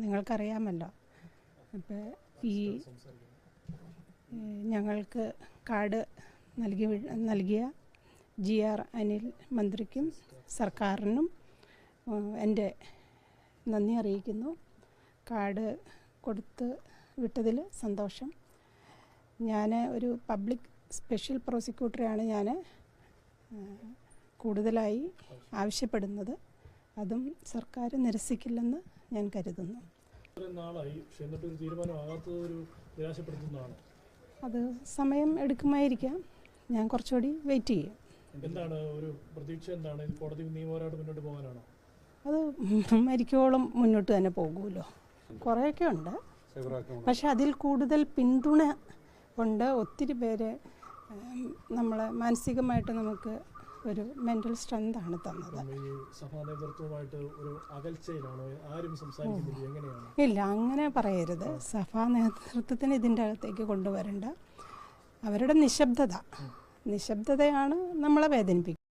നിങ്ങൾക്കറിയാമല്ലോ. അപ്പോൾ ഈ ഞങ്ങൾക്ക് കാർഡ് നൽകിയ GR അനിൽ മന്ത്രിക്കും സർക്കാരിനും എൻ്റെ നന്ദി അറിയിക്കുന്നു. കാർഡ് കൊടുത്ത് വിട്ടതിൽ സന്തോഷം. ഞാൻ ഒരു പബ്ലിക് സ്പെഷ്യൽ പ്രോസിക്യൂട്ടറെയാണ് ഞാൻ കൂടുതലായി ആവശ്യപ്പെടുന്നത്. അതും സർക്കാർ നിരസിക്കില്ലെന്ന് ഞാൻ കരുതുന്നു. അത് സമയം എടുക്കുമായിരിക്കാം. ഞാൻ കുറച്ചുകൂടി വെയിറ്റ് ചെയ്യും. എന്താണ് ഒരു പ്രതീക്ഷ? എന്താണ് കോടതി നിയമപരമായിട്ട് മുന്നോട്ട് പോകാനാണോ? അത് മരിക്കോളം മുന്നോട്ട് തന്നെ പോകുമല്ലോ. കുറേയൊക്കെ ഉണ്ട്, പക്ഷെ അതിൽ കൂടുതൽ പിന്തുണ കൊണ്ട് ഒത്തിരി പേര് നമ്മളെ മാനസികമായിട്ട് നമുക്ക് ഒരു മെൻ്റൽ സ്ട്രെങ്താണ് തന്നത്. ഇല്ല, അങ്ങനെ പറയരുത്. സഭാ നേതൃത്വത്തിന് ഇതിൻ്റെ അകത്തേക്ക് കൊണ്ടുവരേണ്ട. അവരുടെ നിശബ്ദതയാണ് നമ്മളെ വേദനിപ്പിക്കുന്നത്.